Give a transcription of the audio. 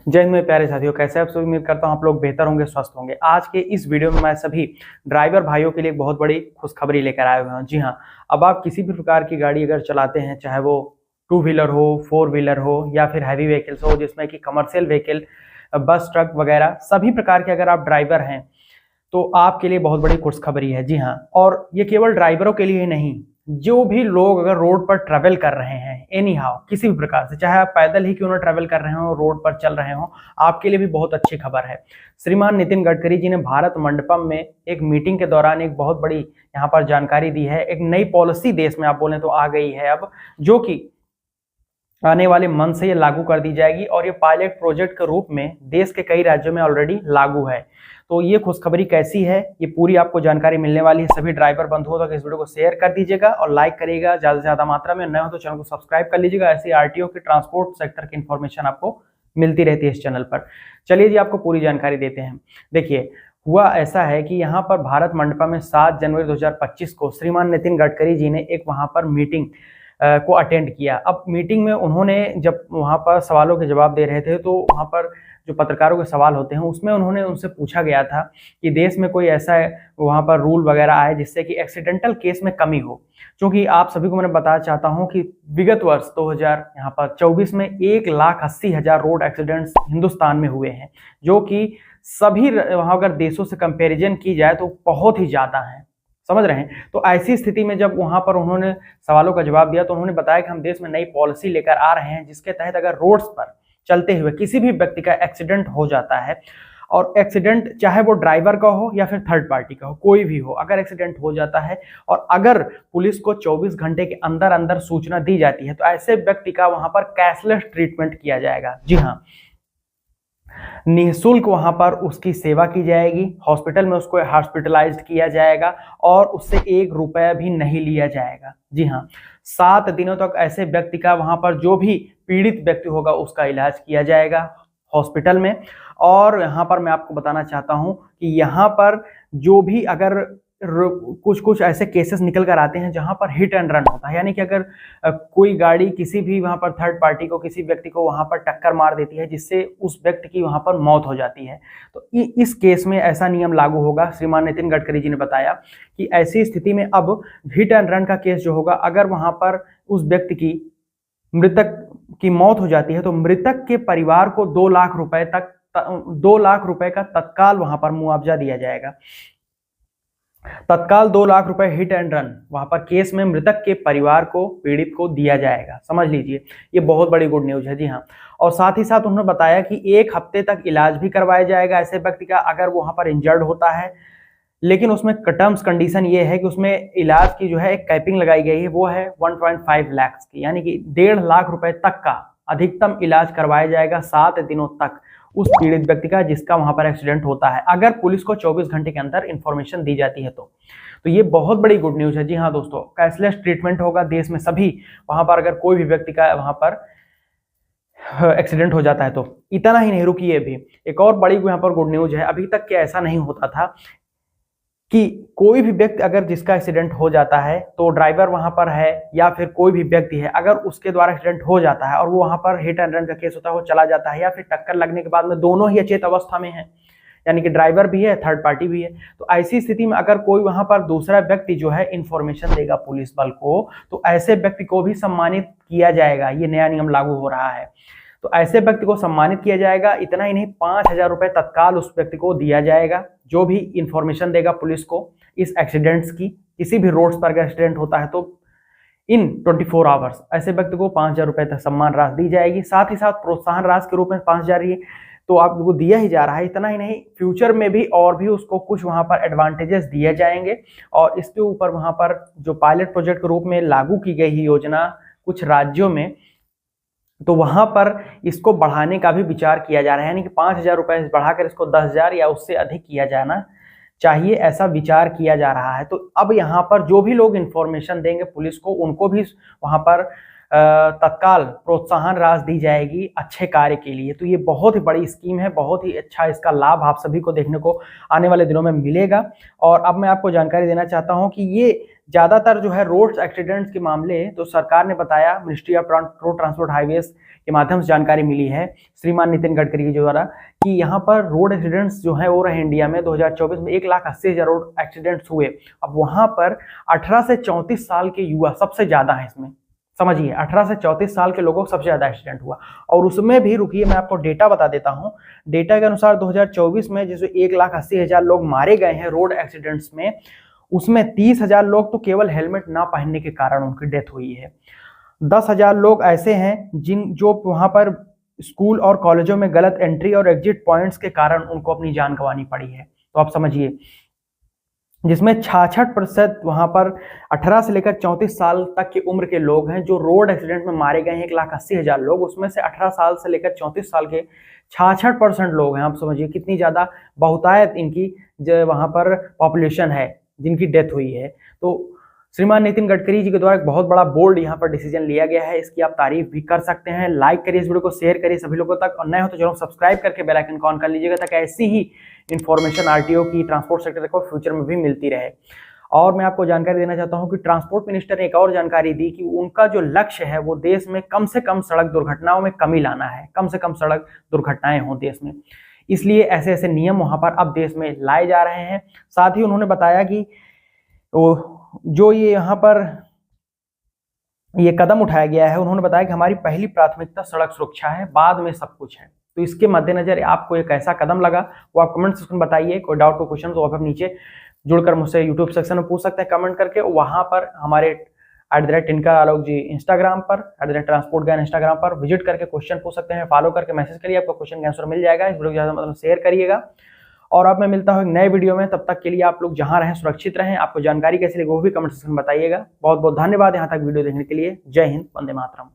जय हिंद मेरे प्यारे साथियों, कैसे आप सभी। उम्मीद करता हूं आप लोग बेहतर होंगे, स्वस्थ होंगे। आज के इस वीडियो में मैं सभी ड्राइवर भाइयों के लिए एक बहुत बड़ी खुशखबरी लेकर आए हुए हैं। जी हां, अब आप किसी भी प्रकार की गाड़ी अगर चलाते हैं, चाहे वो टू व्हीलर हो, फोर व्हीलर हो या फिर हैवी व्हीकल्स हो, जिसमें कि कमर्शियल व्हीकल, बस, ट्रक वगैरह सभी प्रकार के अगर आप ड्राइवर हैं तो आपके लिए बहुत बड़ी खुशखबरी है। जी हाँ, और ये केवल ड्राइवरों के लिए नहीं, जो भी लोग अगर रोड पर ट्रेवल कर रहे हैं एनी हाउ, किसी भी प्रकार से, चाहे आप पैदल ही क्यों ना ट्रेवल कर रहे हो, रोड पर चल रहे हो, आपके लिए भी बहुत अच्छी खबर है। श्रीमान नितिन गडकरी जी ने भारत मंडपम में एक मीटिंग के दौरान एक बहुत बड़ी यहाँ पर जानकारी दी है। एक नई पॉलिसी देश में आप बोले तो आ गई है अब, जो कि आने वाले मंथ से ये लागू कर दी जाएगी और ये पायलट प्रोजेक्ट के रूप में देश के कई राज्यों में ऑलरेडी लागू है। तो ये खुशखबरी कैसी है, ये पूरी आपको जानकारी मिलने वाली है। सभी ड्राइवर बंधुओं तक इस वीडियो को शेयर कर दीजिएगा और लाइक करिएगा ज्यादा से ज्यादा मात्रा में। नए हो तो चैनल को सब्सक्राइब कर लीजिएगा। ऐसी आरटीओ की, ट्रांसपोर्ट सेक्टर की इन्फॉर्मेशन आपको मिलती रहती है इस चैनल पर। चलिए जी, आपको पूरी जानकारी देते हैं। देखिए, हुआ ऐसा है कि यहाँ पर भारत मंडपम में 7 जनवरी 2025 को श्रीमान नितिन गडकरी जी ने एक वहाँ पर मीटिंग को अटेंड किया। अब मीटिंग में उन्होंने जब वहाँ पर सवालों के जवाब दे रहे थे, तो वहाँ पर जो पत्रकारों के सवाल होते हैं उसमें उन्होंने उनसे पूछा गया था कि देश में कोई ऐसा वहाँ पर रूल वगैरह आए जिससे कि एक्सीडेंटल केस में कमी हो। क्योंकि आप सभी को मैं बताना चाहता हूँ कि विगत वर्ष 2024 में 1,80,000 रोड एक्सीडेंट्स हिंदुस्तान में हुए हैं, जो कि सभी वहाँ अगर देशों से कंपेरिजन की जाए तो बहुत ही ज़्यादा है। समझ रहे हैं। तो ऐसी स्थिति में जब वहां पर उन्होंने सवालों का जवाब दिया तो उन्होंने बताया कि हम देश में नई पॉलिसी लेकर आ रहे हैं, जिसके तहत अगर रोड्स पर चलते हुए किसी भी व्यक्ति का एक्सीडेंट हो जाता है, और एक्सीडेंट चाहे वो ड्राइवर का हो या फिर थर्ड पार्टी का हो, कोई भी हो, अगर एक्सीडेंट हो जाता है और अगर पुलिस को 24 घंटे के अंदर अंदर सूचना दी जाती है, तो ऐसे व्यक्ति का वहां पर कैशलेस ट्रीटमेंट किया जाएगा। जी हाँ, निःशुल्क वहां पर उसकी सेवा की जाएगी, हॉस्पिटल में उसको हॉस्पिटलाइज्ड किया जाएगा और उससे 1 रुपया भी नहीं लिया जाएगा। जी हाँ, 7 दिनों तक ऐसे व्यक्ति का वहां पर जो भी पीड़ित व्यक्ति होगा उसका इलाज किया जाएगा हॉस्पिटल में। और यहाँ पर मैं आपको बताना चाहता हूँ कि यहाँ पर जो भी अगर कुछ कुछ ऐसे केसेस निकल कर आते हैं जहां पर हिट एंड रन होता है, यानी कि अगर कोई गाड़ी किसी भी वहां पर थर्ड पार्टी को, किसी व्यक्ति को वहां पर टक्कर मार देती है जिससे उस व्यक्ति की वहां पर मौत हो जाती है, तो इस केस में ऐसा नियम लागू होगा। श्रीमान नितिन गडकरी जी ने बताया कि ऐसी स्थिति में अब हिट एंड रन का केस जो होगा, अगर वहां पर उस व्यक्ति की मृतक की मौत हो जाती है तो मृतक के परिवार को 2 लाख रुपए तक 2 लाख रुपए का तत्काल वहां पर मुआवजा दिया जाएगा। तत्काल 2 लाख रुपए हिट एंड रन वहां पर केस में मृतक के परिवार को, पीड़ित को दिया जाएगा। समझ लीजिए, ये बहुत बड़ी गुड न्यूज है। जी हाँ, और साथ ही साथ उन्होंने बताया कि 1 हफ्ते तक इलाज भी करवाया जाएगा ऐसे व्यक्ति का अगर वहां पर इंजर्ड होता है। लेकिन उसमें टर्म्स कंडीशन ये है कि उसमें इलाज की जो है एक कैपिंग लगाई गई है, वो है 1.5 लाख की, यानी कि 1.5 लाख रुपए तक का अधिकतम इलाज करवाया जाएगा 7 दिनों तक उस पीड़ित व्यक्ति का जिसका वहां पर एक्सीडेंट होता है, अगर पुलिस को 24 घंटे के अंदर इंफॉर्मेशन दी जाती है तो ये बहुत बड़ी गुड न्यूज है। जी हाँ दोस्तों, कैशलेस ट्रीटमेंट होगा देश में सभी वहां पर अगर कोई भी व्यक्ति का वहां पर एक्सीडेंट हो जाता है तो। इतना ही नहीं, रुकिए, भी एक और बड़ी यहाँ पर गुड न्यूज है। अभी तक क्या ऐसा नहीं होता था कि कोई भी व्यक्ति अगर जिसका एक्सीडेंट हो जाता है तो ड्राइवर वहां पर है या फिर कोई भी व्यक्ति है, अगर उसके द्वारा एक्सीडेंट हो जाता है और वो वहां पर हिट एंड रन का केस होता है, वो चला जाता है या फिर टक्कर लगने के बाद में दोनों ही अचेत अवस्था में है, यानी कि ड्राइवर भी है, थर्ड पार्टी भी है, तो ऐसी स्थिति में अगर कोई वहां पर दूसरा व्यक्ति जो है इंफॉर्मेशन देगा पुलिस बल को, तो ऐसे व्यक्ति को भी सम्मानित किया जाएगा। ये नया नियम लागू हो रहा है, तो ऐसे व्यक्ति को सम्मानित किया जाएगा। इतना ही नहीं, 5,000 रुपए तत्काल उस व्यक्ति को दिया जाएगा जो भी इंफॉर्मेशन देगा पुलिस को इस एक्सीडेंट्स की। किसी भी रोड्स पर अगर एक्सीडेंट होता है तो इन 24 आवर्स ऐसे व्यक्ति को 5,000 रुपए तक सम्मान राशि दी जाएगी। साथ ही साथ प्रोत्साहन राशि के रूप में 5,000 ही तो आपको दिया ही जा रहा है। इतना ही नहीं, फ्यूचर में भी और भी उसको कुछ वहां पर एडवांटेजेस दिए जाएंगे। और इसके ऊपर वहां पर जो पायलट प्रोजेक्ट के रूप में लागू की गई योजना कुछ राज्यों में, तो वहां पर इसको बढ़ाने का भी विचार किया जा रहा है, यानी कि 5,000 रुपए बढ़ाकर इसको 10,000 या उससे अधिक किया जाना चाहिए, ऐसा विचार किया जा रहा है। तो अब यहाँ पर जो भी लोग इंफॉर्मेशन देंगे पुलिस को, उनको भी वहां पर तत्काल प्रोत्साहन राशि दी जाएगी अच्छे कार्य के लिए। तो ये बहुत ही बड़ी स्कीम है, बहुत ही अच्छा इसका लाभ आप सभी को देखने को आने वाले दिनों में मिलेगा। और अब मैं आपको जानकारी देना चाहता हूं कि ये ज़्यादातर जो है रोड एक्सीडेंट्स के मामले, तो सरकार ने बताया, ministry of road transport highways के माध्यम से जानकारी मिली है श्रीमान नितिन गडकरी के द्वारा कि यहाँ पर रोड एक्सीडेंट्स जो है हो रहे हैं इंडिया में 2024 में 1,80,000 रोड एक्सीडेंट्स हुए। अब वहाँ पर 18 से 34 साल के युवा सबसे ज़्यादा है इसमें, समझिए 18 से 34 साल के लोगों को सबसे ज़्यादा एक्सीडेंट हुआ। और उसमें भी रुकिए मैं आपको डेटा बता देता हूँ। डेटा के अनुसार 2024 में जैसे 1,80,000 लोग मारे गए हैं रोड एक्सीडेंट्स में, उसमें 30,000 लोग तो केवल हेलमेट ना पहनने के कारण उनकी डेथ हुई है। 10,000 लोग ऐसे हैं जो वहाँ पर स्कूल और कॉलेजों में गलत एंट्री और एग्जिट पॉइंट्स के कारण उनको अपनी जान गंवानी पड़ी है। तो आप समझिए, जिसमें 66% वहां पर 18 से लेकर 34 साल तक की उम्र के लोग हैं जो रोड एक्सीडेंट में मारे गए हैं। 1,80,000 लोग, उसमें से 18 साल से लेकर 34 साल के 66% लोग हैं। आप समझिए कितनी ज्यादा बहुतायत इनकी जो वहां पर पॉपुलेशन है जिनकी डेथ हुई है। तो श्रीमान नितिन गडकरी जी के द्वारा एक बहुत बड़ा बोल्ड यहाँ पर डिसीजन लिया गया है, इसकी आप तारीफ भी कर सकते हैं। लाइक करिए इस वीडियो को, शेयर करिए सभी लोगों तक, और नए हो तो जरूर सब्सक्राइब करके बेल आइकन को ऑन कर लीजिएगा ताकि ऐसी ही इन्फॉर्मेशन आरटीओ की, ट्रांसपोर्ट सेक्टर को फ्यूचर में भी मिलती रहे। और मैं आपको जानकारी देना चाहता हूं कि ट्रांसपोर्ट मिनिस्टर ने एक और जानकारी दी कि उनका जो लक्ष्य है वो देश में कम से कम सड़क दुर्घटनाओं में कमी लाना है, कम से कम सड़क दुर्घटनाएं हों देश में। इसलिए ऐसे ऐसे नियम वहां पर अब देश में लाए जा रहे हैं। साथ ही उन्होंने बताया कि जो ये यहाँ पर ये कदम उठाया गया है, उन्होंने बताया कि हमारी पहली प्राथमिकता सड़क सुरक्षा है, बाद में सब कुछ है। तो इसके मद्देनजर आपको एक ऐसा कदम लगा वो आप कमेंट सेक्शन में बताइए। कोई डाउट, कोई क्वेश्चन तो आप नीचे जुड़कर मुझसे यूट्यूब सेक्शन में पूछ सकते हैं कमेंट करके। वहां पर हमारे @tinker जी इंस्टाग्राम पर, @ट्रांसपोर्ट ज्ञान इंस्टाग्राम पर विजिट करके क्वेश्चन पूछ सकते हैं। फॉलो करके मैसेज करिए, आपको क्वेश्चन का आंसर मिल जाएगा। इस वीडियो को ज़्यादा मतलब शेयर करिएगा। और अब मैं मिलता हूँ एक नए वीडियो में, तब तक के लिए आप लोग जहां रहें सुरक्षित रहें। आपको जानकारी कैसी लगी वो भी कमेंट सेक्शन में बताइएगा। बहुत बहुत धन्यवाद यहाँ तक वीडियो देखने के लिए। जय हिंद, वंदे मातरम।